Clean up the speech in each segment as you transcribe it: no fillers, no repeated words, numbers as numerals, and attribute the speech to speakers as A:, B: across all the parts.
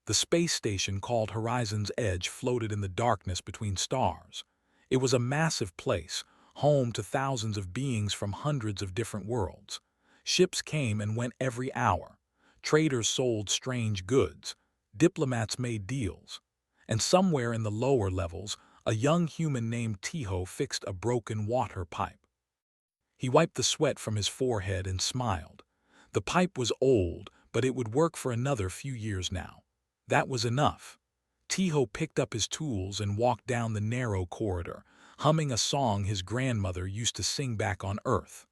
A: The space station called Horizon's Edge floated in the darkness between stars. It was a massive place, home to thousands of beings from hundreds of different worlds. Ships came and went every hour. Traders sold strange goods. Diplomats made deals. And somewhere in the lower levels, a young human named Tiho fixed a broken water pipe. He wiped the sweat from his forehead and smiled. The pipe was old, but it would work for another few years now. That was enough. Tiho picked up his tools and walked down the narrow corridor, humming a song his grandmother used to sing back on Earth.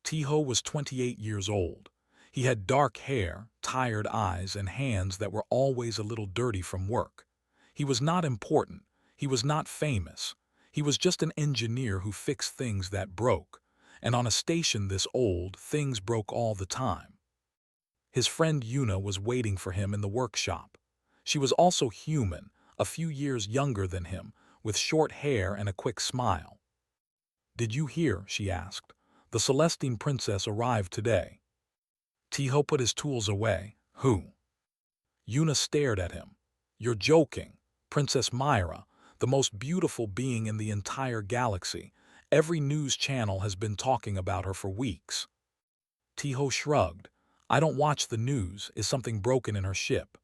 A: Tiho was 28 years old. He had dark hair, tired eyes, and hands that were always a little dirty from work. He was not important. He was not famous. He was just an engineer who fixed things that broke. And on a station this old, things broke all the time. His friend Yuna was waiting for him in the workshop. She was also human, a few years younger than him, with short hair and a quick smile. "Did you hear?" she asked. "The Celestine princess arrived today." Tiho put his tools away. "Who?" Yuna stared at him. "You're joking. Princess Myra, the most beautiful being in the entire galaxy. Every news channel has been talking about her for weeks." Tiho shrugged. "I don't watch the news. Is something broken in her ship?"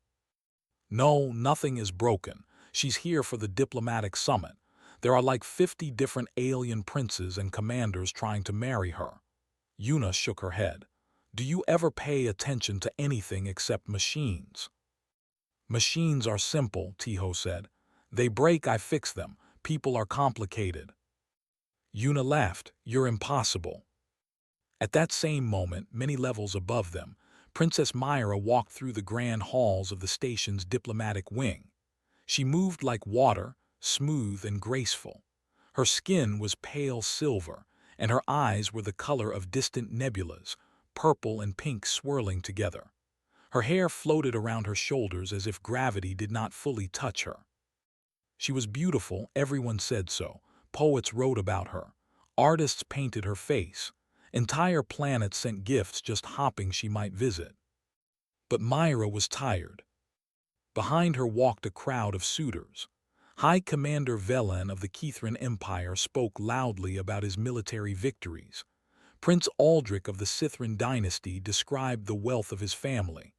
A: "No, nothing is broken. She's here for the diplomatic summit. There are like 50 different alien princes and commanders trying to marry her." Yuna shook her head. "Do you ever pay attention to anything except machines?" "Machines are simple," Tiho said. "They break, I fix them. People are complicated." Yuna laughed. "You're impossible." At that same moment, many levels above them, Princess Myra walked through the grand halls of the station's diplomatic wing. She moved like water, smooth and graceful. Her skin was pale silver, and her eyes were the color of distant nebulas, purple and pink swirling together. Her hair floated around her shoulders as if gravity did not fully touch her. She was beautiful, everyone said so. Poets wrote about her. Artists painted her face. Entire planets sent gifts just hoping she might visit. But Myra was tired. Behind her walked a crowd of suitors. High Commander Velen of the Kithran Empire spoke loudly about his military victories. Prince Aldrich of the Sithran dynasty described the wealth of his family.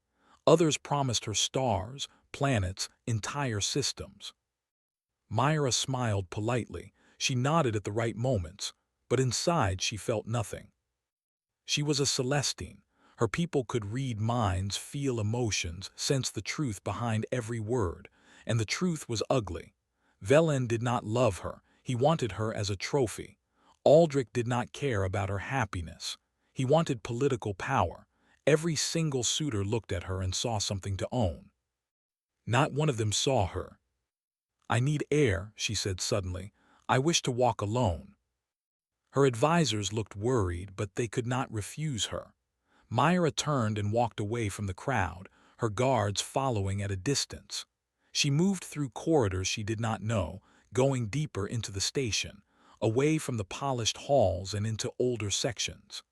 A: Others promised her stars, planets, entire systems. Myra smiled politely. She nodded at the right moments, but inside she felt nothing. She was a Celestine. Her people could read minds, feel emotions, sense the truth behind every word, and the truth was ugly. Velen did not love her. He wanted her as a trophy. Aldrich did not care about her happiness. He wanted political power. Every single suitor looked at her and saw something to own. Not one of them saw her. "I need air," she said suddenly. "I wish to walk alone." Her advisors looked worried, but they could not refuse her. Myra turned and walked away from the crowd, her guards following at a distance. She moved through corridors she did not know, going deeper into the station, away from the polished halls and into older sections.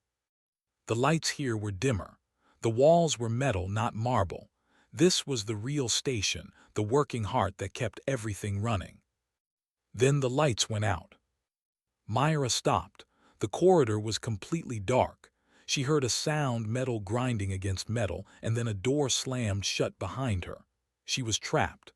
A: The lights here were dimmer. The walls were metal, not marble. This was the real station, the working heart that kept everything running. Then the lights went out. Myra stopped. The corridor was completely dark. She heard a sound, metal grinding against metal, and then a door slammed shut behind her. She was trapped.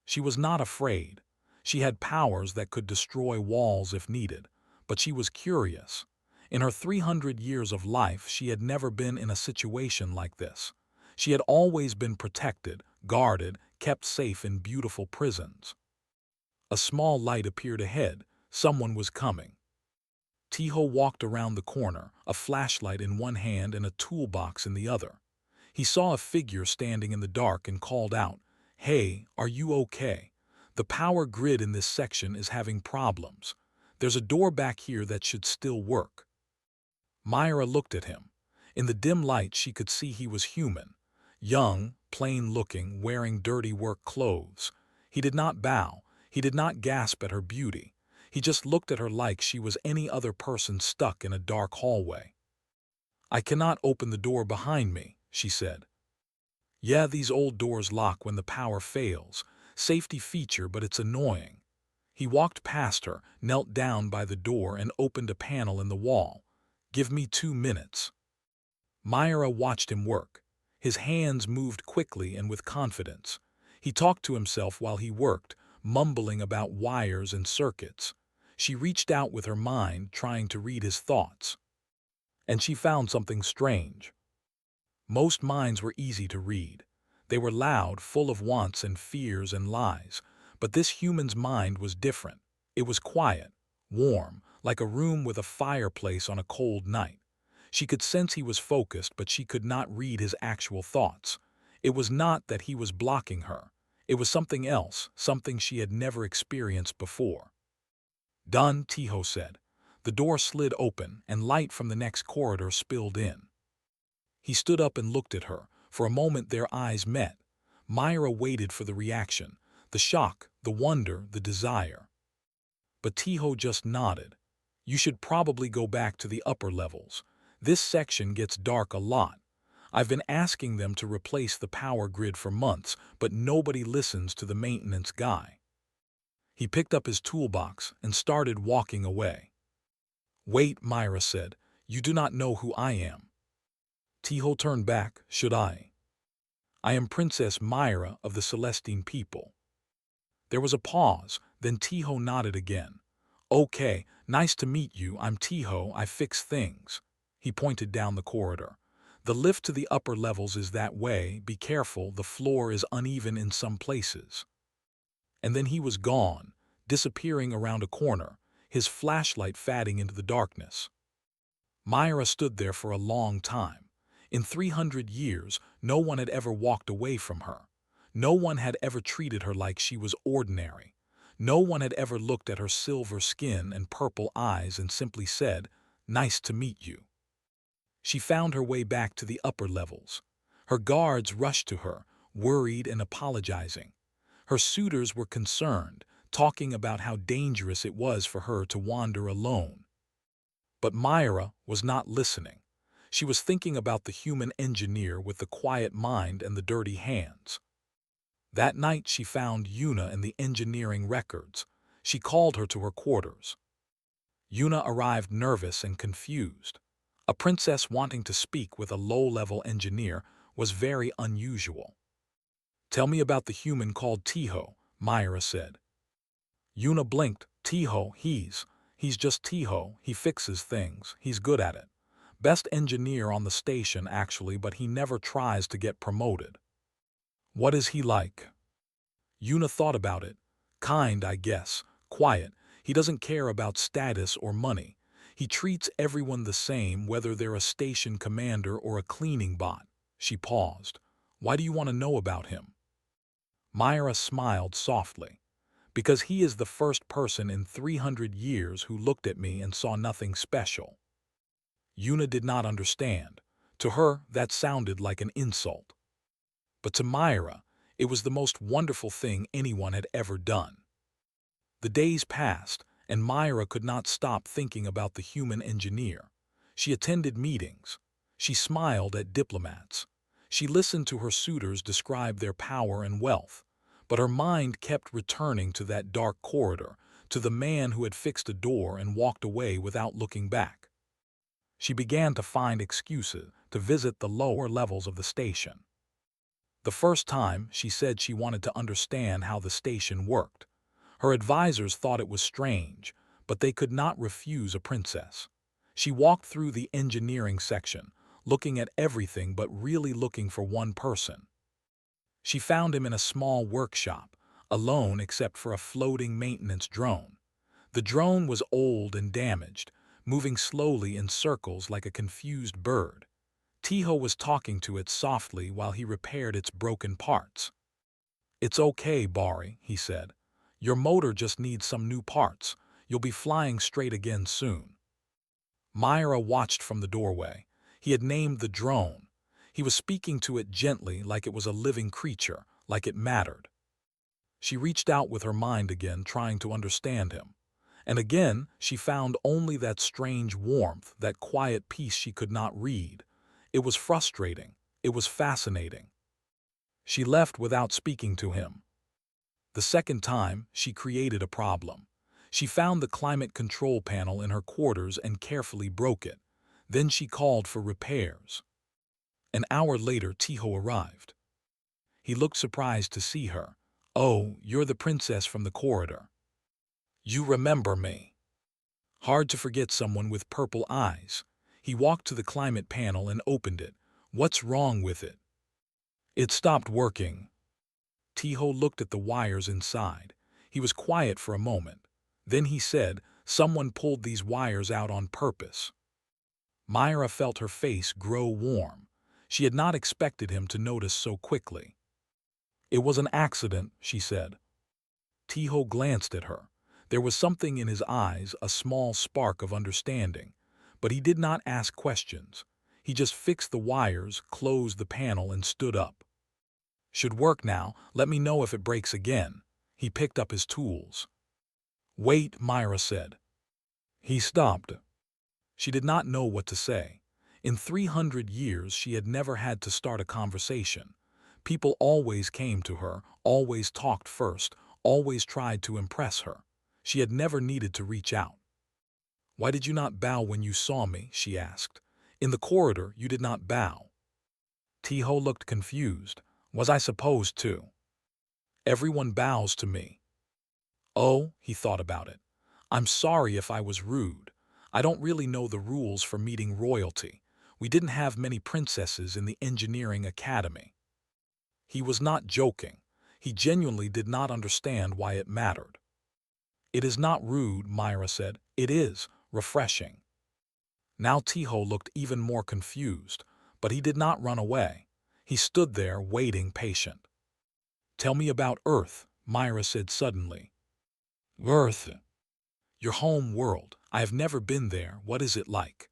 A: She was not afraid. She had powers that could destroy walls if needed, but she was curious. In her 300 years of life, she had never been in a situation like this. She had always been protected, guarded, kept safe in beautiful prisons. A small light appeared ahead. Someone was coming. Tiho walked around the corner, a flashlight in one hand and a toolbox in the other. He saw a figure standing in the dark and called out, "Hey, are you okay? The power grid in this section is having problems. There's a door back here that should still work." Myra looked at him. In the dim light she could see he was human. Young, plain-looking, wearing dirty work clothes. He did not bow. He did not gasp at her beauty. He just looked at her like she was any other person stuck in a dark hallway. "I cannot open the door behind me," she said. Yeah, these old doors lock when the power fails. Safety feature, but it's annoying. He walked past her, knelt down by the door, and opened a panel in the wall. Give me 2 minutes. Myra watched him work. His hands moved quickly and with confidence. He talked to himself while he worked, mumbling about wires and circuits. She reached out with her mind, trying to read his thoughts. And she found something strange. Most minds were easy to read. They were loud, full of wants and fears and lies. But this human's mind was different. It was quiet, warm, like a room with a fireplace on a cold night. She could sense he was focused, but she could not read his actual thoughts. It was not that he was blocking her. It was something else, something she had never experienced before. Done, Tiho said. The door slid open, and light from the next corridor spilled in. He stood up and looked at her. For a moment their eyes met. Myra waited for the reaction, the shock, the wonder, the desire. But Tiho just nodded. You should probably go back to the upper levels. This section gets dark a lot. I've been asking them to replace the power grid for months, but nobody listens to the maintenance guy. He picked up his toolbox and started walking away. Wait, Myra said. You do not know who I am. Tiho turned back. Should I? I am Princess Myra of the Celestine people. There was a pause, then Tiho nodded again. Okay, nice to meet you. I'm Tiho. I fix things. He pointed down the corridor. The lift to the upper levels is that way. Be careful, the floor is uneven in some places. And then he was gone, disappearing around a corner, his flashlight fading into the darkness. Myra stood there for a long time. In 300 years, no one had ever walked away from her. No one had ever treated her like she was ordinary. No one had ever looked at her silver skin and purple eyes and simply said, "Nice to meet you." She found her way back to the upper levels. Her guards rushed to her, worried and apologizing. Her suitors were concerned, talking about how dangerous it was for her to wander alone. But Myra was not listening. She was thinking about the human engineer with the quiet mind and the dirty hands. That night she found Yuna in the engineering records. She called her to her quarters. Yuna arrived nervous and confused. A princess wanting to speak with a low-level engineer was very unusual. Tell me about the human called Tiho, Myra said. Yuna blinked. Tiho, he's just Tiho. He fixes things. He's good at it. Best engineer on the station, actually, but he never tries to get promoted. What is he like? Yuna thought about it. Kind, I guess. Quiet. He doesn't care about status or money. He treats everyone the same, whether they're a station commander or a cleaning bot. She paused. Why do you want to know about him? Myra smiled softly. Because he is the first person in 300 years who looked at me and saw nothing special. Yuna did not understand. To her, that sounded like an insult. But to Myra, it was the most wonderful thing anyone had ever done. The days passed, and Myra could not stop thinking about the human engineer. She attended meetings. She smiled at diplomats. She listened to her suitors describe their power and wealth. But her mind kept returning to that dark corridor, to the man who had fixed a door and walked away without looking back. She began to find excuses to visit the lower levels of the station. The first time, she said she wanted to understand how the station worked. Her advisors thought it was strange, but they could not refuse a princess. She walked through the engineering section, looking at everything but really looking for one person. She found him in a small workshop, alone except for a floating maintenance drone. The drone was old and damaged, moving slowly in circles like a confused bird. Tiho was talking to it softly while he repaired its broken parts. "It's okay, Bari," he said. "Your motor just needs some new parts. You'll be flying straight again soon." Myra watched from the doorway. He had named the drone. He was speaking to it gently, like it was a living creature, like it mattered. She reached out with her mind again, trying to understand him. And again, she found only that strange warmth, that quiet peace she could not read. It was frustrating. It was fascinating. She left without speaking to him. The second time, she created a problem. She found the climate control panel in her quarters and carefully broke it. Then she called for repairs. An hour later, Tiho arrived. He looked surprised to see her. "Oh, you're the princess from the corridor. You remember me." Hard to forget someone with purple eyes. He walked to the climate panel and opened it. "What's wrong with it?" "It stopped working." Tiho looked at the wires inside. He was quiet for a moment. Then he said, "Someone pulled these wires out on purpose." Myra felt her face grow warm. She had not expected him to notice so quickly. "It was an accident," she said. Tiho glanced at her. There was something in his eyes, a small spark of understanding. But he did not ask questions. He just fixed the wires, closed the panel, and stood up. "Should work now. Let me know if it breaks again." He picked up his tools. "Wait," Myra said. He stopped. She did not know what to say. In 300 years, she had never had to start a conversation. People always came to her, always talked first, always tried to impress her. She had never needed to reach out. "Why did you not bow when you saw me?" she asked. "In the corridor, you did not bow." Tiho looked confused. "Was I supposed to?" "Everyone bows to me." "Oh," he thought about it. "I'm sorry if I was rude. I don't really know the rules for meeting royalty. We didn't have many princesses in the engineering academy." He was not joking. He genuinely did not understand why it mattered. "It is not rude," Myra said. "It is refreshing." Now Tiho looked even more confused, but he did not run away. He stood there, waiting, patient. "Tell me about Earth," Myra said suddenly. "Earth? Your home world. I have never been there. What is it like?"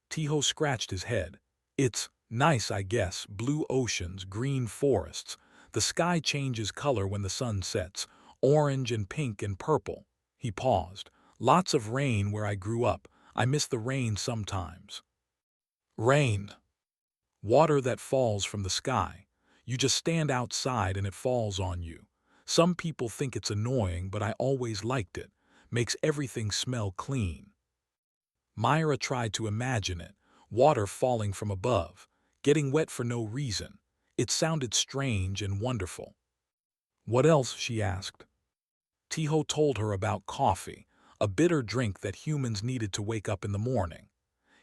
A: Tiho scratched his head. "It's nice, I guess. Blue oceans, green forests. The sky changes color when the sun sets. Orange and pink and purple." He paused. "Lots of rain where I grew up. I miss the rain sometimes." "Rain. Water that falls from the sky. You just stand outside and it falls on you. Some people think it's annoying, but I always liked it. Makes everything smell clean." Myra tried to imagine it. Water falling from above, getting wet for no reason. It sounded strange and wonderful. "What else?" she asked. Tiho told her about coffee, a bitter drink that humans needed to wake up in the morning.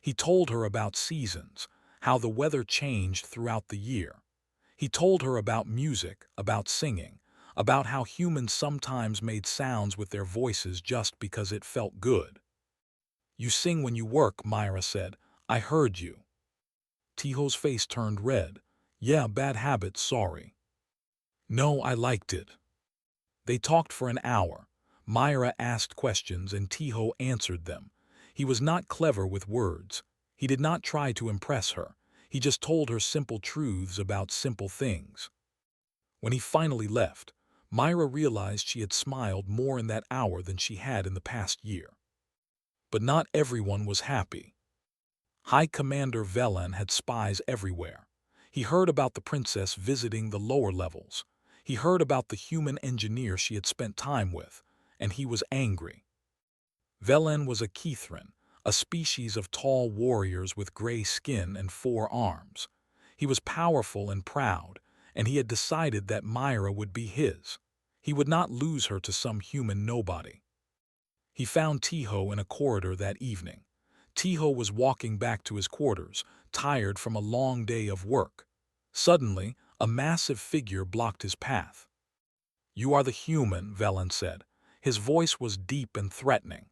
A: He told her about seasons, how the weather changed throughout the year. He told her about music, about singing, about how humans sometimes made sounds with their voices just because it felt good. "You sing when you work," Myra said. "I heard you." Tiho's face turned red. "Yeah, bad habit, sorry." "No, I liked it." They talked for an hour. Myra asked questions and Tiho answered them. He was not clever with words. He did not try to impress her. He just told her simple truths about simple things. When he finally left, Myra realized she had smiled more in that hour than she had in the past year. But not everyone was happy. High Commander Velen had spies everywhere. He heard about the princess visiting the lower levels. He heard about the human engineer she had spent time with, and he was angry. Velen was a Kithran, a species of tall warriors with gray skin and 4 arms. He was powerful and proud, and he had decided that Myra would be his. He would not lose her to some human nobody. He found Tiho in a corridor that evening. Tiho was walking back to his quarters, tired from a long day of work. Suddenly, a massive figure blocked his path. "You are the human," Velen said. His voice was deep and threatening.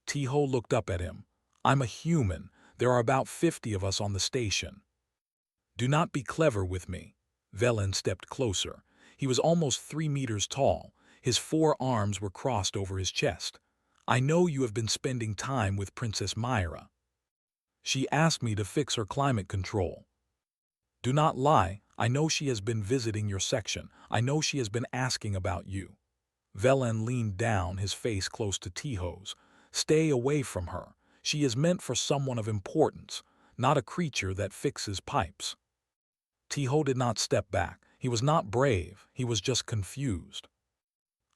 A: Tiho looked up at him. "I'm a human. There are about 50 of us on the station." "Do not be clever with me." Velen stepped closer. He was almost 3 meters tall. His 4 arms were crossed over his chest. "I know you have been spending time with Princess Myra. She asked me to fix her climate control. Do not lie. I know she has been visiting your section. I know she has been asking about you." Velen leaned down, his face close to Tiho's. "Stay away from her. She is meant for someone of importance, not a creature that fixes pipes." Tiho did not step back. He was not brave, he was just confused.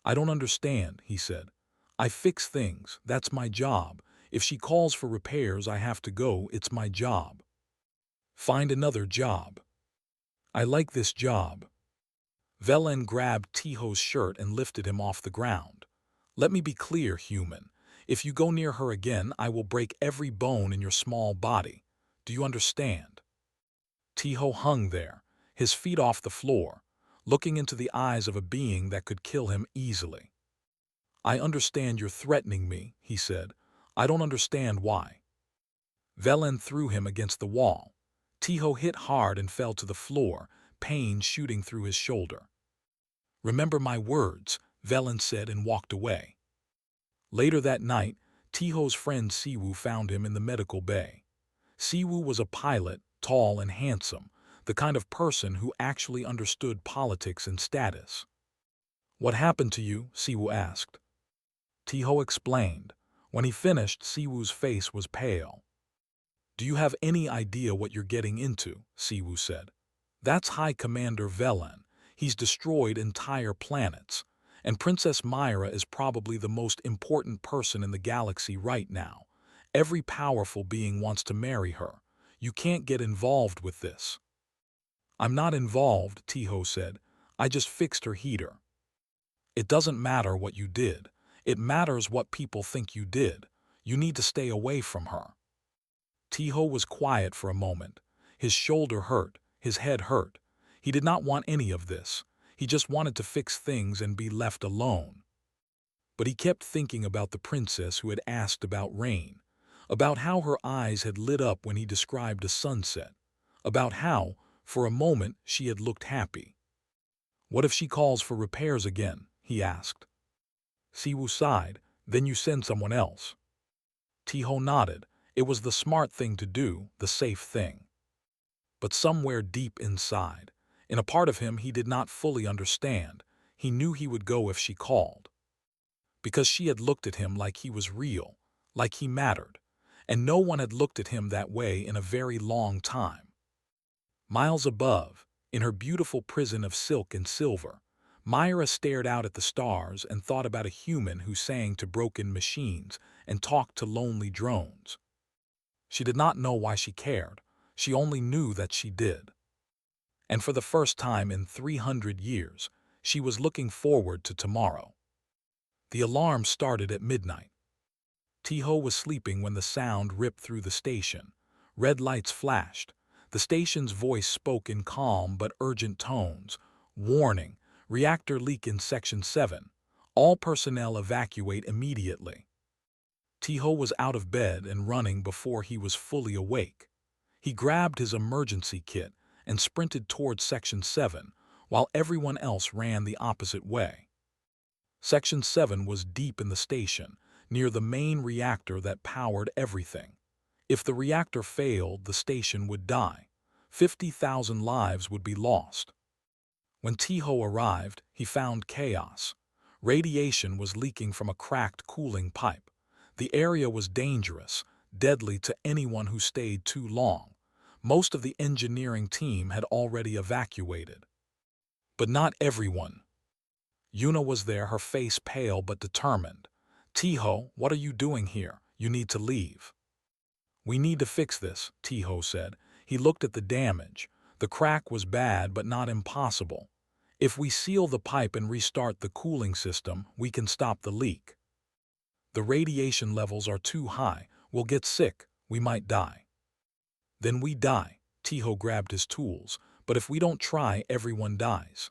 A: "I don't understand," he said. "I fix things, that's my job. If she calls for repairs, I have to go, it's my job." "Find another job." "I like this job." Velen grabbed Tiho's shirt and lifted him off the ground. "Let me be clear, human. If you go near her again, I will break every bone in your small body. Do you understand?" Tiho hung there, his feet off the floor, looking into the eyes of a being that could kill him easily. "I understand you're threatening me," he said. "I don't understand why." Velen threw him against the wall. Tiho hit hard and fell to the floor, pain shooting through his shoulder. "Remember my words," Velen said and walked away. Later that night, Tiho's friend Siwu found him in the medical bay. Siwu was a pilot, tall and handsome, the kind of person who actually understood politics and status. "What happened to you?" Siwu asked. Tiho explained. When he finished, Siwu's face was pale. "Do you have any idea what you're getting into?" Siwu said. "That's High Commander Velen. He's destroyed entire planets, and Princess Myra is probably the most important person in the galaxy right now. Every powerful being wants to marry her. You can't get involved with this." "I'm not involved," Tiho said. "I just fixed her heater." "It doesn't matter what you did. It matters what people think you did. You need to stay away from her." Tiho was quiet for a moment. His shoulder hurt, his head hurt. He did not want any of this. He just wanted to fix things and be left alone. But he kept thinking about the princess who had asked about rain, about how her eyes had lit up when he described a sunset, about how, for a moment, she had looked happy. "What if she calls for repairs again?" he asked. Siwu sighed. "Then you send someone else." Tiho nodded. It was the smart thing to do, the safe thing. But somewhere deep inside, in a part of him he did not fully understand, he knew he would go if she called. Because she had looked at him like he was real, like he mattered, and no one had looked at him that way in a very long time. Miles above, in her beautiful prison of silk and silver, Myra stared out at the stars and thought about a human who sang to broken machines and talked to lonely drones. She did not know why she cared. She only knew that she did. And for the first time in 300 years, she was looking forward to tomorrow. The alarm started at midnight. Tiho was sleeping when the sound ripped through the station. Red lights flashed. The station's voice spoke in calm but urgent tones. "Warning, reactor leak in Section 7. All personnel evacuate immediately." Tiho was out of bed and running before he was fully awake. He grabbed his emergency kit and sprinted toward Section 7, while everyone else ran the opposite way. Section 7 was deep in the station, near the main reactor that powered everything. If the reactor failed, the station would die. 50,000 lives would be lost. When Tiho arrived, he found chaos. Radiation was leaking from a cracked cooling pipe. The area was dangerous, deadly to anyone who stayed too long. Most of the engineering team had already evacuated. But not everyone. Yuna was there, her face pale but determined. "Tiho, what are you doing here? You need to leave." "We need to fix this," Tiho said. He looked at the damage. The crack was bad but not impossible. "If we seal the pipe and restart the cooling system, we can stop the leak." "The radiation levels are too high. We'll get sick. We might die." "Then we die." Tiho grabbed his tools. "But if we don't try, everyone dies."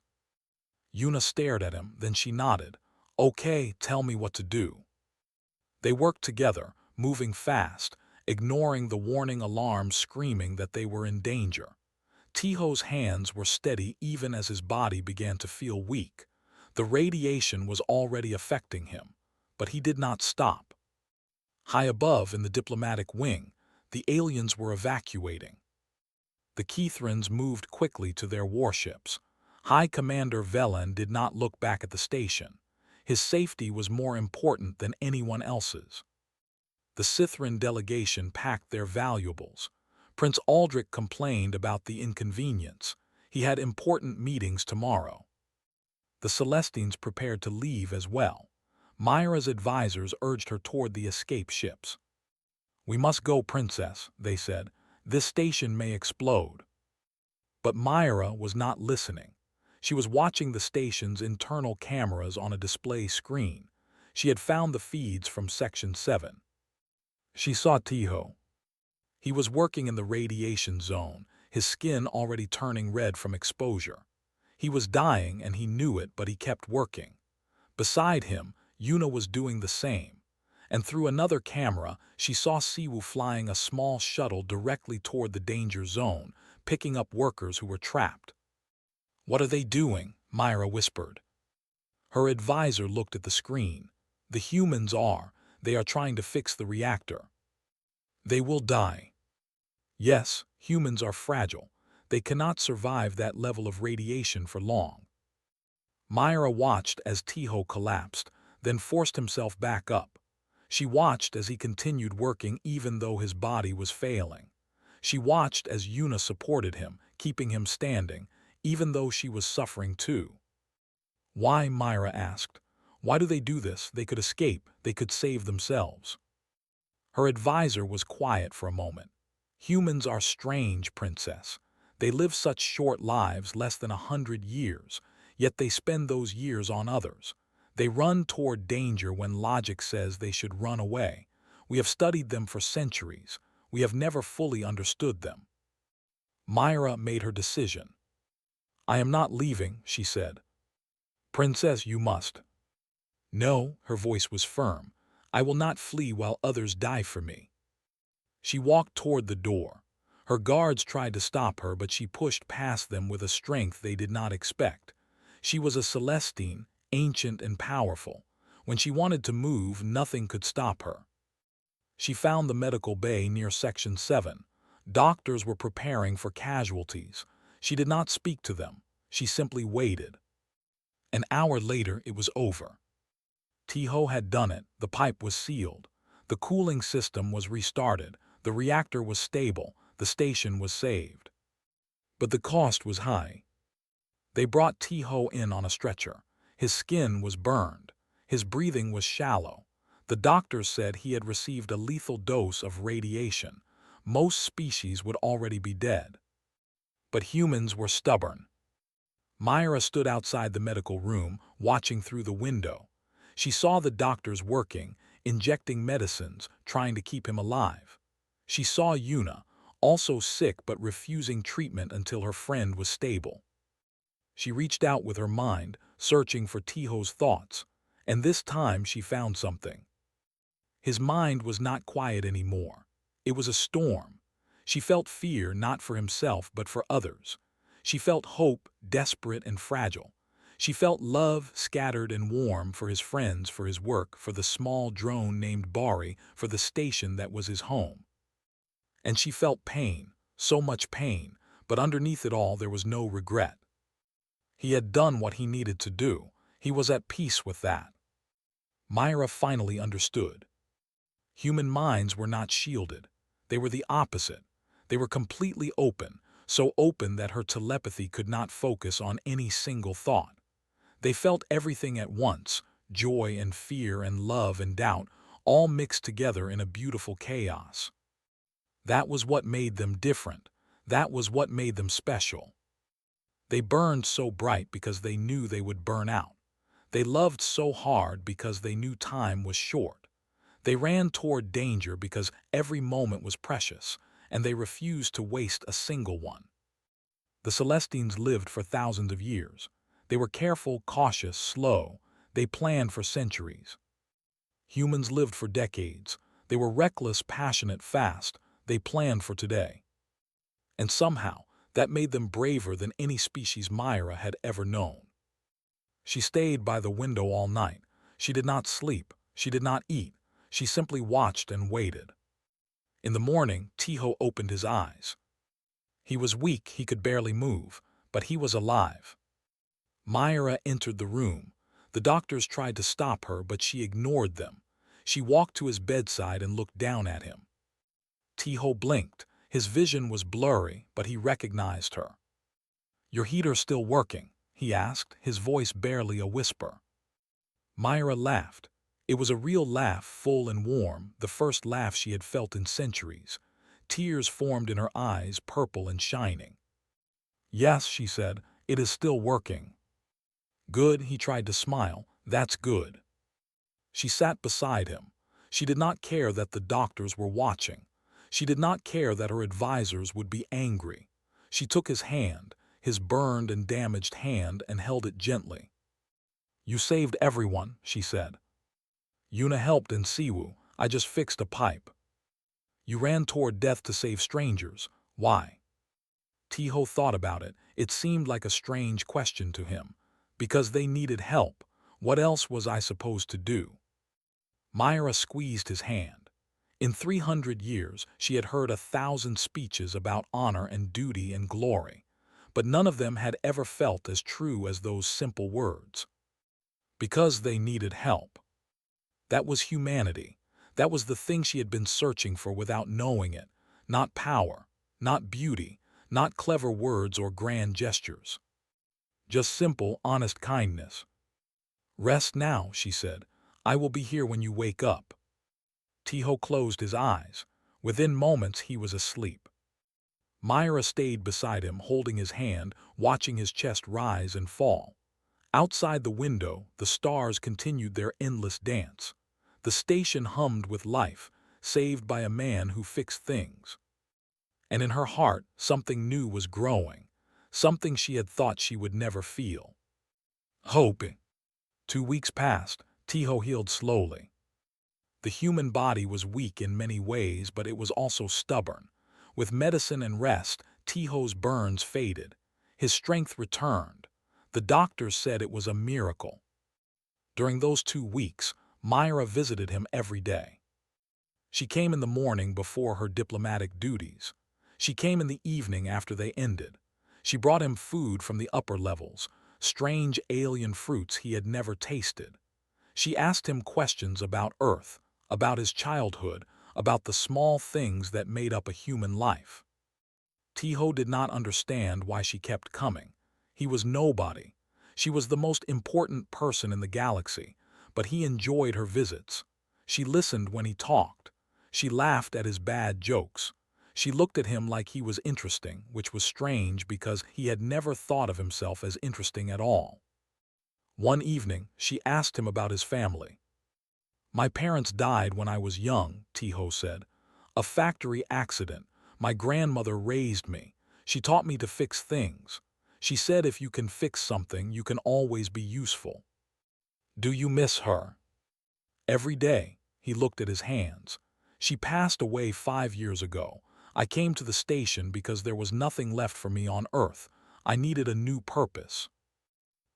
A: Yuna stared at him, then she nodded. "Okay, tell me what to do." They worked together, moving fast, ignoring the warning alarms screaming that they were in danger. Tiho's hands were steady even as his body began to feel weak. The radiation was already affecting him, but he did not stop. High above in the diplomatic wing, the aliens were evacuating. The Kethrans moved quickly to their warships. High Commander Velen did not look back at the station. His safety was more important than anyone else's. The Sithran delegation packed their valuables. Prince Aldrich complained about the inconvenience. He had important meetings tomorrow. The Celestines prepared to leave as well. Myra's advisors urged her toward the escape ships. "We must go, Princess," they said. "This station may explode." But Myra was not listening. She was watching the station's internal cameras on a display screen. She had found the feeds from Section 7. She saw Tiho. He was working in the radiation zone, his skin already turning red from exposure. He was dying and he knew it, but he kept working. Beside him, Yuna was doing the same. And through another camera, she saw Siwu flying a small shuttle directly toward the danger zone, picking up workers who were trapped. "What are they doing?" Myra whispered. Her advisor looked at the screen. "The humans are. They are trying to fix the reactor." "They will die." "Yes, humans are fragile. They cannot survive that level of radiation for long." Myra watched as Tiho collapsed, then forced himself back up. She watched as he continued working even though his body was failing. She watched as Yuna supported him, keeping him standing, even though she was suffering too. "Why?" Myra asked. "Why do they do this? They could escape. They could save themselves." Her advisor was quiet for a moment. "Humans are strange, Princess. They live such short lives, less than 100 years, yet they spend those years on others. They run toward danger when logic says they should run away. We have studied them for centuries. We have never fully understood them." Myra made her decision. "I am not leaving," she said. "Princess, you must." "No," her voice was firm. "I will not flee while others die for me." She walked toward the door. Her guards tried to stop her, but she pushed past them with a strength they did not expect. She was a Celestine, ancient and powerful. When she wanted to move, nothing could stop her. She found the medical bay near Section 7. Doctors were preparing for casualties. She did not speak to them. She simply waited. An hour later, it was over. Tiho had done it. The pipe was sealed. The cooling system was restarted. The reactor was stable. The station was saved. But the cost was high. They brought Tiho in on a stretcher. His skin was burned. His breathing was shallow. The doctors said he had received a lethal dose of radiation. Most species would already be dead. But humans were stubborn. Myra stood outside the medical room, watching through the window. She saw the doctors working, injecting medicines, trying to keep him alive. She saw Yuna, also sick but refusing treatment until her friend was stable. She reached out with her mind, searching for Tiho's thoughts, and this time she found something. His mind was not quiet anymore. It was a storm. She felt fear not for himself but for others. She felt hope, desperate and fragile. She felt love, scattered and warm, for his friends, for his work, for the small drone named Bari, for the station that was his home. And she felt pain, so much pain, but underneath it all there was no regret. He had done what he needed to do. He was at peace with that. Myra finally understood. Human minds were not shielded. They were the opposite. They were completely open, so open that her telepathy could not focus on any single thought. They felt everything at once, joy and fear and love and doubt, all mixed together in a beautiful chaos. That was what made them different. That was what made them special. They burned so bright because they knew they would burn out. They loved so hard because they knew time was short. They ran toward danger because every moment was precious, and they refused to waste a single one. The Celestines lived for thousands of years. They were careful, cautious, slow. They planned for centuries. Humans lived for decades. They were reckless, passionate, fast. They planned for today. And somehow, that made them braver than any species Myra had ever known. She stayed by the window all night. She did not sleep. She did not eat. She simply watched and waited. In the morning, Tiho opened his eyes. He was weak, he could barely move, but he was alive. Myra entered the room. The doctors tried to stop her, but she ignored them. She walked to his bedside and looked down at him. Tiho blinked. His vision was blurry, but he recognized her. "Your heater's still working?" he asked, his voice barely a whisper. Myra laughed. It was a real laugh, full and warm, the first laugh she had felt in centuries. Tears formed in her eyes, purple and shining. "Yes," she said, "it is still working." "Good," he tried to smile. "That's good." She sat beside him. She did not care that the doctors were watching. She did not care that her advisors would be angry. She took his hand, his burned and damaged hand, and held it gently. "You saved everyone," she said. "Yuna helped and Siwu. I just fixed a pipe." "You ran toward death to save strangers. Why?" Tiho thought about it. It seemed like a strange question to him. "Because they needed help. What else was I supposed to do?" Myra squeezed his hand. In 300 years, she had heard 1,000 speeches about honor and duty and glory, but none of them had ever felt as true as those simple words. Because they needed help. That was humanity. That was the thing she had been searching for without knowing it. Not power, not beauty, not clever words or grand gestures. Just simple, honest kindness. "Rest now," she said. "I will be here when you wake up." Tiho closed his eyes. Within moments he was asleep. Myra stayed beside him, holding his hand, watching his chest rise and fall. Outside the window, the stars continued their endless dance. The station hummed with life, saved by a man who fixed things. And in her heart, something new was growing, something she had thought she would never feel. Hoping. 2 weeks passed. Tiho healed slowly. The human body was weak in many ways, but it was also stubborn. With medicine and rest, Tiho's burns faded. His strength returned. The doctors said it was a miracle. During those 2 weeks, Myra visited him every day. She came in the morning before her diplomatic duties. She came in the evening after they ended. She brought him food from the upper levels, strange alien fruits he had never tasted. She asked him questions about Earth, about his childhood, about the small things that made up a human life. Tiho did not understand why she kept coming. He was nobody. She was the most important person in the galaxy, but he enjoyed her visits. She listened when he talked. She laughed at his bad jokes. She looked at him like he was interesting, which was strange because he had never thought of himself as interesting at all. One evening, she asked him about his family. "My parents died when I was young," Tiho said. "A factory accident. My grandmother raised me. She taught me to fix things. She said if you can fix something, you can always be useful." "Do you miss her?" "Every day." He looked at his hands. "She passed away 5 years ago. I came to the station because there was nothing left for me on Earth. I needed a new purpose."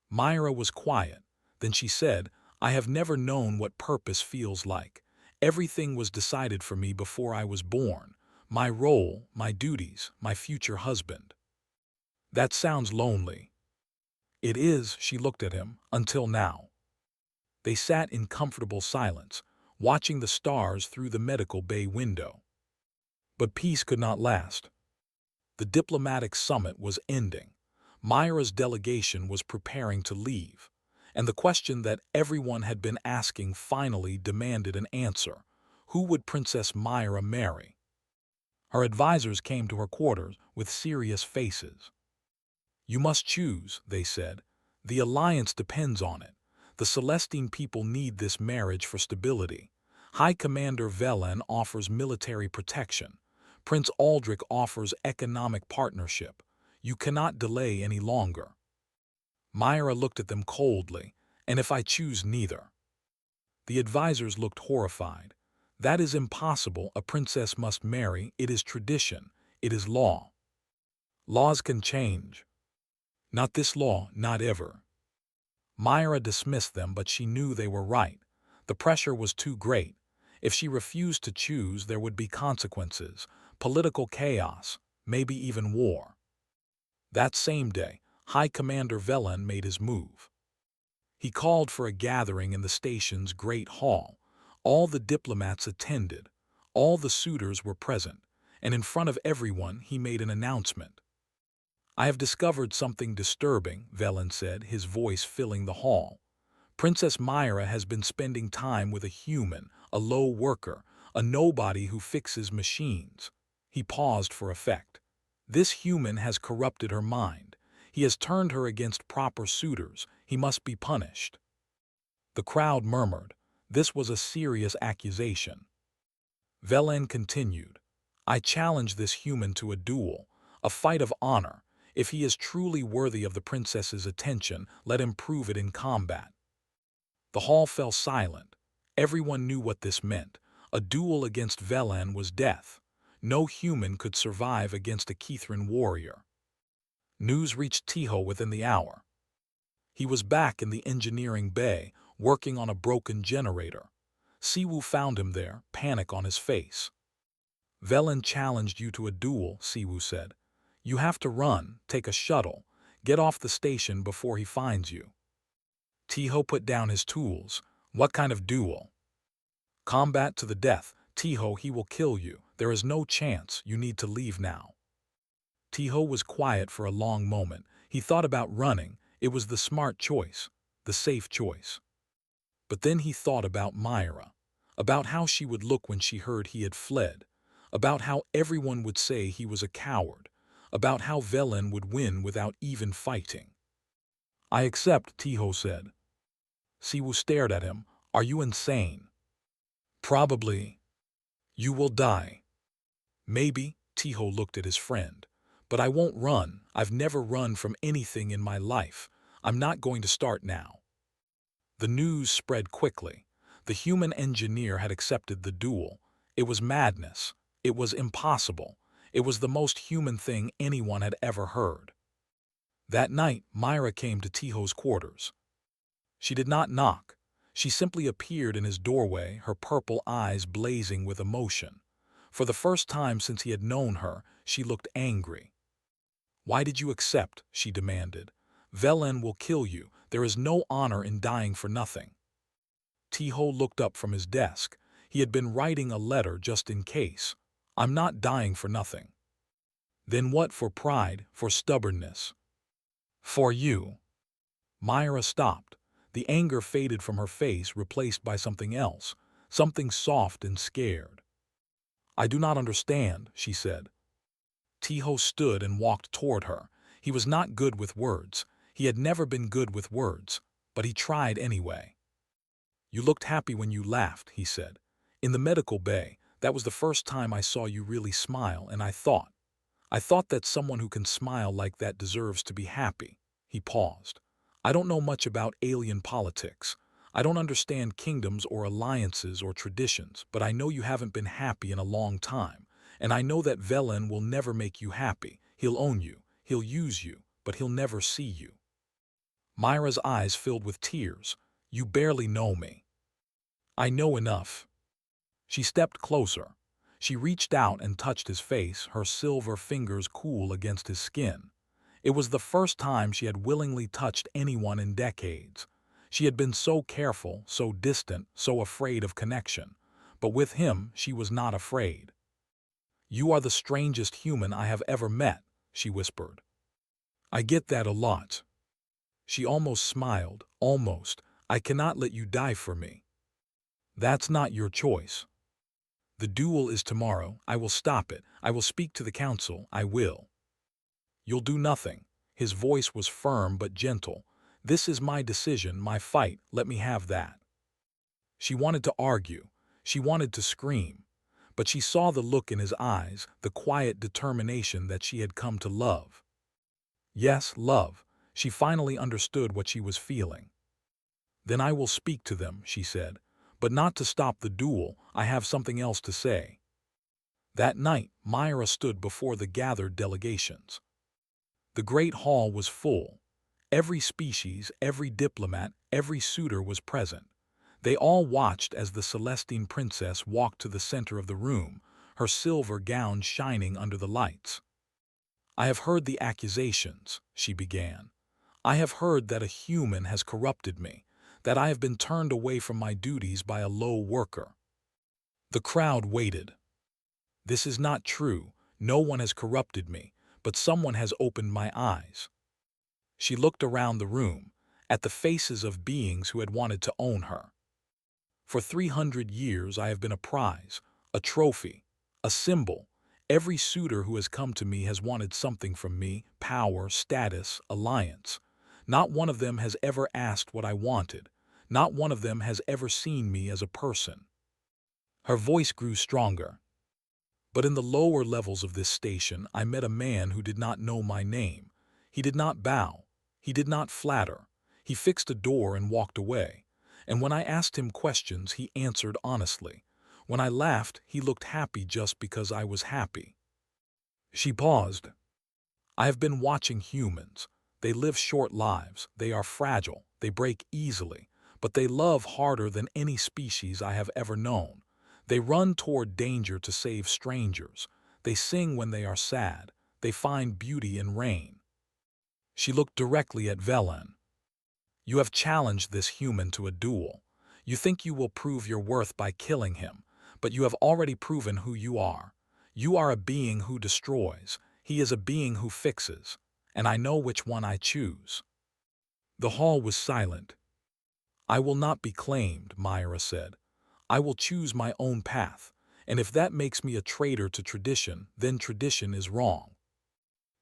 A: Myra was quiet. Then she said, "I have never known what purpose feels like. Everything was decided for me before I was born. My role, my duties, my future husband." "That sounds lonely." "It is," she looked at him, "until now." They sat in comfortable silence, watching the stars through the medical bay window. But peace could not last. The diplomatic summit was ending. Myra's delegation was preparing to leave, and the question that everyone had been asking finally demanded an answer. Who would Princess Myra marry? Her advisors came to her quarters with serious faces. "You must choose," they said. "The alliance depends on it. The Celestine people need this marriage for stability. High Commander Velen offers military protection. Prince Aldrich offers economic partnership. You cannot delay any longer." Myra looked at them coldly. "And if I choose neither?" The advisors looked horrified. "That is impossible. A princess must marry. It is tradition. It is law." "Laws can change." "Not this law, not ever." Myra dismissed them, but she knew they were right. The pressure was too great. If she refused to choose, there would be consequences, political chaos, maybe even war. That same day, High Commander Velen made his move. He called for a gathering in the station's great hall. All the diplomats attended. All the suitors were present, and in front of everyone he made an announcement. I have discovered something disturbing, Velen said, his voice filling the hall. Princess Myra has been spending time with a human, a low worker, a nobody who fixes machines. He paused for effect. This human has corrupted her mind. He has turned her against proper suitors. He must be punished. The crowd murmured. This was a serious accusation. Velen continued. I challenge this human to a duel, a fight of honor. If he is truly worthy of the princess's attention, let him prove it in combat. The hall fell silent. Everyone knew what this meant. A duel against Velen was death. No human could survive against a Kithran warrior. News reached Tiho within the hour. He was back in the engineering bay, working on a broken generator. Siwu found him there, panic on his face. Velen challenged you to a duel, Siwu said. You have to run, take a shuttle, get off the station before he finds you. Tiho put down his tools. What kind of duel? Combat to the death. Tiho, he will kill you. There is no chance. You need to leave now. Tiho was quiet for a long moment. He thought about running. It was the smart choice, the safe choice. But then he thought about Myra, about how she would look when she heard he had fled, about how everyone would say he was a coward, about how Velen would win without even fighting. I accept, Tiho said. Siwu stared at him. Are you insane? Probably. You will die. Maybe, Tiho looked at his friend. But I won't run. I've never run from anything in my life. I'm not going to start now. The news spread quickly. The human engineer had accepted the duel. It was madness. It was impossible. It was the most human thing anyone had ever heard. That night, Myra came to Tiho's quarters. She did not knock. She simply appeared in his doorway, her purple eyes blazing with emotion. For the first time since he had known her, she looked angry. Why did you accept? She demanded. Velen will kill you. There is no honor in dying for nothing. Tiho looked up from his desk. He had been writing a letter just in case. I'm not dying for nothing. Then what for pride, for stubbornness? For you. Myra stopped. The anger faded from her face, replaced by something else, something soft and scared. I do not understand, she said. Tiho stood and walked toward her. He was not good with words. He had never been good with words, but he tried anyway. You looked happy when you laughed, he said. In the medical bay, that was the first time I saw you really smile, and I thought that someone who can smile like that deserves to be happy. He paused. I don't know much about alien politics. I don't understand kingdoms or alliances or traditions, but I know you haven't been happy in a long time. And I know that Velen will never make you happy. He'll own you, he'll use you, but he'll never see you. Myra's eyes filled with tears. You barely know me. I know enough. She stepped closer. She reached out and touched his face, her silver fingers cool against his skin. It was the first time she had willingly touched anyone in decades. She had been so careful, so distant, so afraid of connection. But with him, she was not afraid. You are the strangest human I have ever met, she whispered. I get that a lot. She almost smiled, almost. I cannot let you die for me. That's not your choice. The duel is tomorrow. I will stop it. I will speak to the council. I will. You'll do nothing. His voice was firm but gentle. This is my decision, my fight. Let me have that. She wanted to argue. She wanted to scream. But she saw the look in his eyes, the quiet determination that she had come to love. Yes, love. She finally understood what she was feeling. Then I will speak to them, she said. But not to stop the duel. I have something else to say. That night, Myra stood before the gathered delegations. The great hall was full. Every species, every diplomat, every suitor was present. They all watched as the Celestine princess walked to the center of the room, her silver gown shining under the lights. I have heard the accusations, she began. I have heard that a human has corrupted me, that I have been turned away from my duties by a low worker. The crowd waited. This is not true. No one has corrupted me. but someone has opened my eyes." She looked around the room, at the faces of beings who had wanted to own her. "For 300 years I have been a prize, a trophy, a symbol. Every suitor who has come to me has wanted something from me: power, status, alliance. Not one of them has ever asked what I wanted. Not one of them has ever seen me as a person." Her voice grew stronger. "But in the lower levels of this station I met a man who did not know my name. He did not bow. He did not flatter. He fixed a door and walked away. And when I asked him questions, he answered honestly. When I laughed, he looked happy just because I was happy." She paused. "I have been watching humans. They live short lives. They are fragile. They break easily. But they love harder than any species I have ever known. They run toward danger to save strangers. They sing when they are sad. They find beauty in rain." She looked directly at Velen. "You have challenged this human to a duel. You think you will prove your worth by killing him, but you have already proven who you are. You are a being who destroys. He is a being who fixes. And I know which one I choose." The hall was silent. "I will not be claimed," Myra said. "I will choose my own path. And if that makes me a traitor to tradition, then tradition is wrong."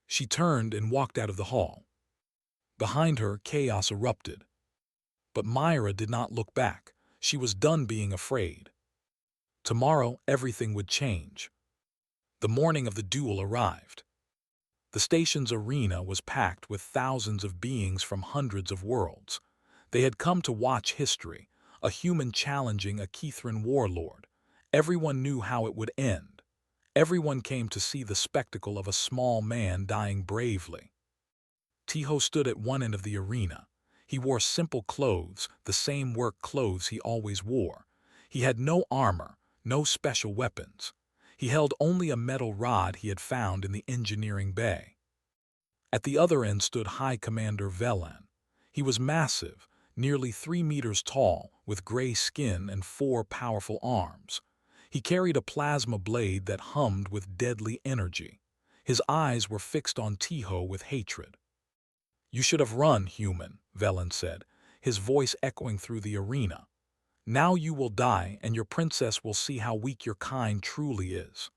A: She turned and walked out of the hall. Behind her, chaos erupted. But Myra did not look back. She was done being afraid. Tomorrow, everything would change. The morning of the duel arrived. The station's arena was packed with thousands of beings from hundreds of worlds. They had come to watch history, a human challenging a Kithran warlord. Everyone knew how it would end. Everyone came to see the spectacle of a small man dying bravely. Tiho stood at one end of the arena. He wore simple clothes, the same work clothes he always wore. He had no armor, no special weapons. He held only a metal rod he had found in the engineering bay. At the other end stood High Commander Velen. He was massive, nearly 3 meters tall, with gray skin and 4 powerful arms. He carried a plasma blade that hummed with deadly energy. His eyes were fixed on Tiho with hatred. "You should have run, human," Velen said, his voice echoing through the arena. "Now you will die, and your princess will see how weak your kind truly is."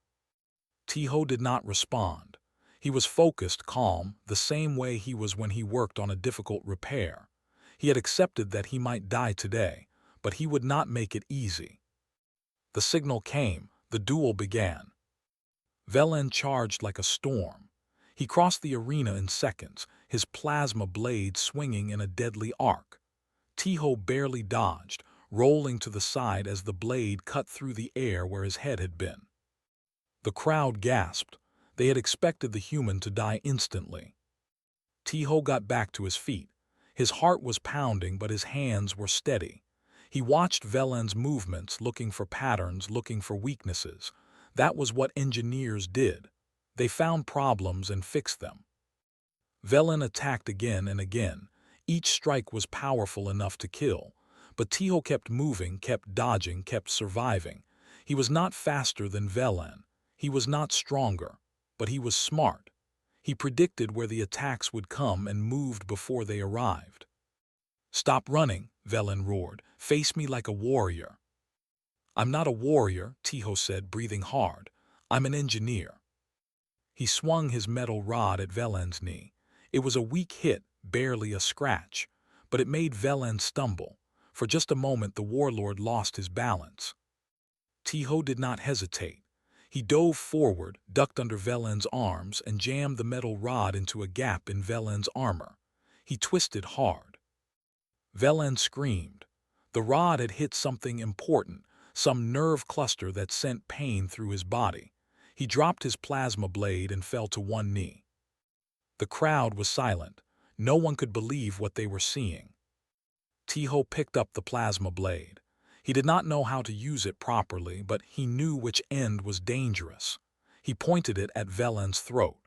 A: Tiho did not respond. He was focused, calm, the same way he was when he worked on a difficult repair. He had accepted that he might die today, but he would not make it easy. The signal came. The duel began. Velen charged like a storm. He crossed the arena in seconds, his plasma blade swinging in a deadly arc. Tiho barely dodged, rolling to the side as the blade cut through the air where his head had been. The crowd gasped. They had expected the human to die instantly. Tiho got back to his feet. His heart was pounding, but his hands were steady. He watched Velen's movements, looking for patterns, looking for weaknesses. That was what engineers did. They found problems and fixed them. Velen attacked again and again. Each strike was powerful enough to kill. But Tiho kept moving, kept dodging, kept surviving. He was not faster than Velen. He was not stronger. But he was smart. He predicted where the attacks would come and moved before they arrived. "Stop running," Velen roared. "Face me like a warrior." "I'm not a warrior," Tiho said, breathing hard. "I'm an engineer." He swung his metal rod at Velen's knee. It was a weak hit, barely a scratch, but it made Velen stumble. For just a moment the warlord lost his balance. Tiho did not hesitate. He dove forward, ducked under Velen's arms, and jammed the metal rod into a gap in Velen's armor. He twisted hard. Velen screamed. The rod had hit something important, some nerve cluster that sent pain through his body. He dropped his plasma blade and fell to one knee. The crowd was silent. No one could believe what they were seeing. Tiho picked up the plasma blade. He did not know how to use it properly, but he knew which end was dangerous. He pointed it at Velen's throat.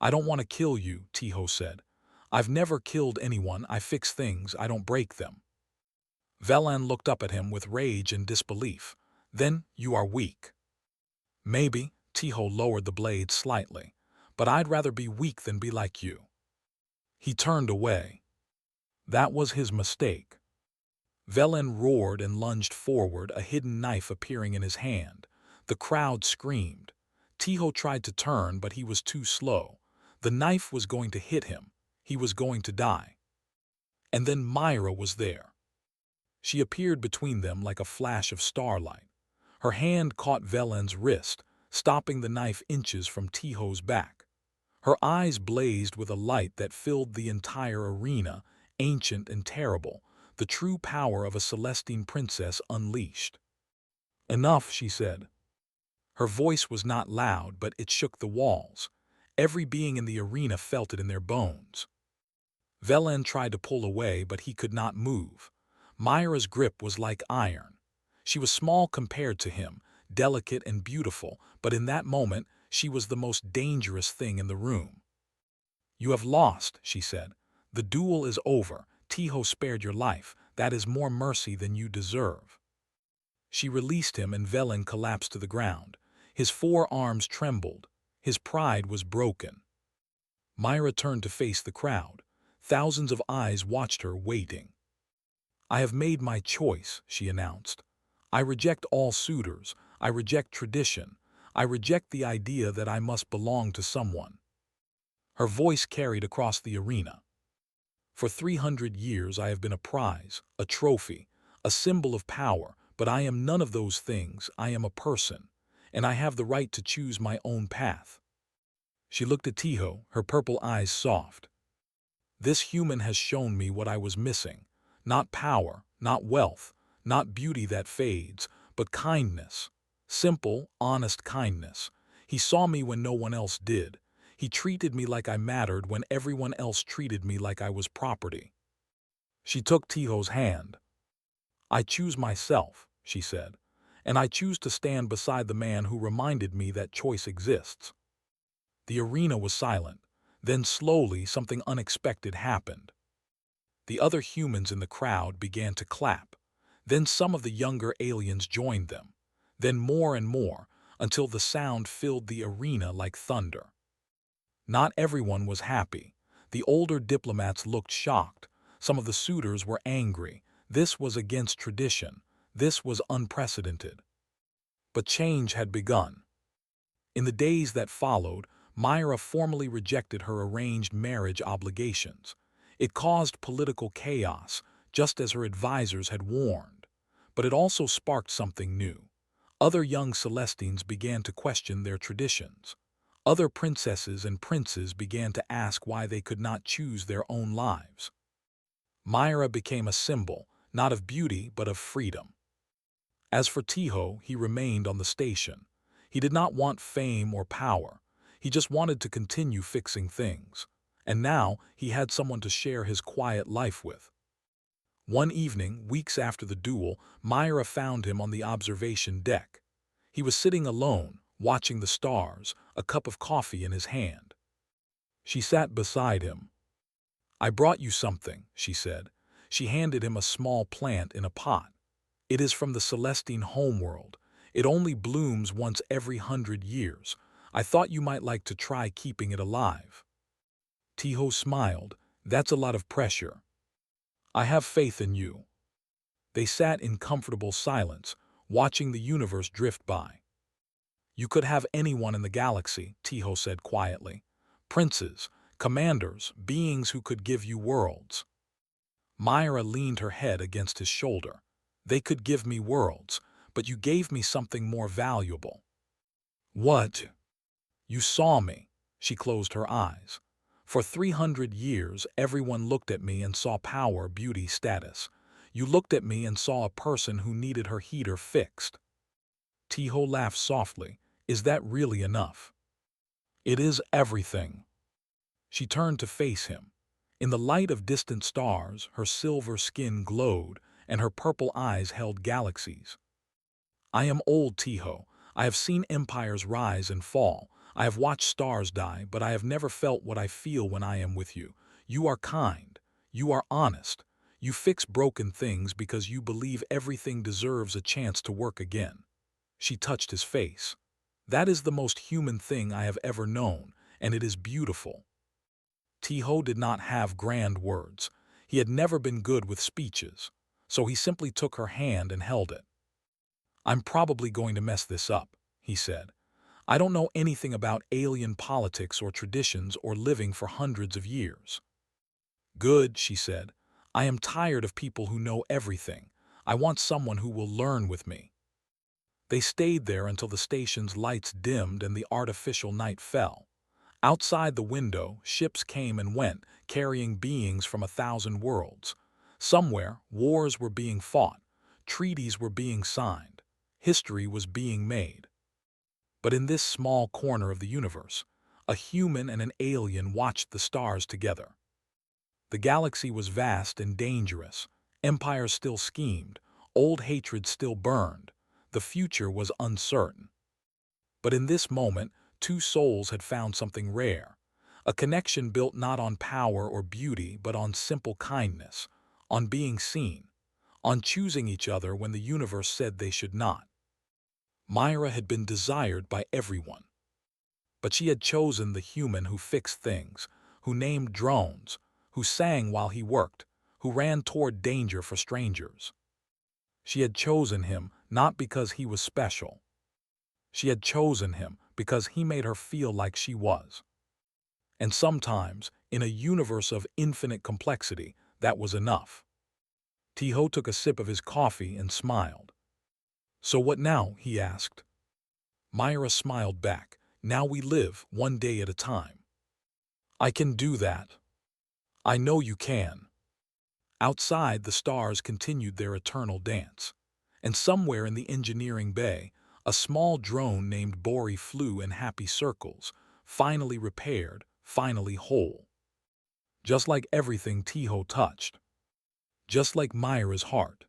A: "I don't want to kill you," Tiho said. "I've never killed anyone. I fix things, I don't break them." Velen looked up at him with rage and disbelief. "Then you are weak." "Maybe." Tiho lowered the blade slightly. but I'd rather be weak than be like you." He turned away. That was his mistake. Velen roared and lunged forward, a hidden knife appearing in his hand. The crowd screamed. Tiho tried to turn, but he was too slow. The knife was going to hit him. He was going to die. And then Myra was there. She appeared between them like a flash of starlight. Her hand caught Velen's wrist, stopping the knife inches from Tiho's back. Her eyes blazed with a light that filled the entire arena, ancient and terrible, the true power of a Celestine princess unleashed. "Enough," she said. Her voice was not loud, but it shook the walls. Every being in the arena felt it in their bones. Velen tried to pull away, but he could not move. Myra's grip was like iron. She was small compared to him, delicate and beautiful, but in that moment, she was the most dangerous thing in the room. "You have lost," she said. "The duel is over. Tiho spared your life. That is more mercy than you deserve." She released him and Velen collapsed to the ground. His forearms trembled. His pride was broken. Myra turned to face the crowd. Thousands of eyes watched her, waiting. "I have made my choice," she announced. "I reject all suitors. I reject tradition. I reject the idea that I must belong to someone." Her voice carried across the arena. "For 300 years I have been a prize, a trophy, a symbol of power, but I am none of those things. I am a person, and I have the right to choose my own path." She looked at Tiho, her purple eyes soft. "This human has shown me what I was missing. Not power, not wealth, not beauty that fades, but kindness. Simple, honest kindness. He saw me when no one else did. He treated me like I mattered when everyone else treated me like I was property." She took Tiho's hand. "I choose myself," she said, "and I choose to stand beside the man who reminded me that choice exists." The arena was silent. Then slowly something unexpected happened. The other humans in the crowd began to clap. Then some of the younger aliens joined them. Then more and more, until the sound filled the arena like thunder. Not everyone was happy. The older diplomats looked shocked. Some of the suitors were angry. This was against tradition. This was unprecedented. But change had begun. In the days that followed, Myra formally rejected her arranged marriage obligations. It caused political chaos, just as her advisors had warned. But it also sparked something new. Other young Celestines began to question their traditions. Other princesses and princes began to ask why they could not choose their own lives. Myra became a symbol, not of beauty but of freedom. As for Tiho, he remained on the station. He did not want fame or power. He just wanted to continue fixing things. And now he had someone to share his quiet life with. One evening, weeks after the duel, Myra found him on the observation deck. He was sitting alone, watching the stars, a cup of coffee in his hand. She sat beside him. "I brought you something," she said. She handed him a small plant in a pot. "It is from the Celestine homeworld. It only blooms once every 100 years. I thought you might like to try keeping it alive." Tiho smiled. "That's a lot of pressure." "I have faith in you." They sat in comfortable silence, watching the universe drift by. "You could have anyone in the galaxy," Tiho said quietly. "Princes, commanders, beings who could give you worlds." Myra leaned her head against his shoulder. "They could give me worlds, but you gave me something more valuable." "What?" "You saw me." She closed her eyes. "For 300 years, everyone looked at me and saw power, beauty, status. You looked at me and saw a person who needed her heater fixed." Tiho laughed softly. "Is that really enough?" "It is everything." She turned to face him. In the light of distant stars, her silver skin glowed, and her purple eyes held galaxies. "I am old, Tiho. I have seen empires rise and fall. I have watched stars die, but I have never felt what I feel when I am with you. You are kind. You are honest. You fix broken things because you believe everything deserves a chance to work again." She touched his face. "That is the most human thing I have ever known, and it is beautiful." Tiho did not have grand words. He had never been good with speeches, so he simply took her hand and held it. "I'm probably going to mess this up," he said. "I don't know anything about alien politics or traditions or living for hundreds of years." "Good," she said. "I am tired of people who know everything. I want someone who will learn with me." They stayed there until the station's lights dimmed and the artificial night fell. Outside the window, ships came and went, carrying beings from 1,000 worlds. Somewhere, wars were being fought, treaties were being signed, history was being made. But in this small corner of the universe, a human and an alien watched the stars together. The galaxy was vast and dangerous. Empires still schemed, old hatred still burned. The future was uncertain. But in this moment, two souls had found something rare, a connection built not on power or beauty, but on simple kindness, on being seen, on choosing each other when the universe said they should not. Myra had been desired by everyone, but she had chosen the human who fixed things, who named drones, who sang while he worked, who ran toward danger for strangers. She had chosen him not because he was special. She had chosen him because he made her feel like she was. And sometimes, in a universe of infinite complexity, that was enough. Tiho took a sip of his coffee and smiled. "So what now?" he asked. Myra smiled back. "Now we live, one day at a time." "I can do that. I know you can." Outside, the stars continued their eternal dance. And somewhere in the engineering bay, a small drone named Bori flew in happy circles, finally repaired, finally whole. Just like everything Tiho touched. Just like Myra's heart.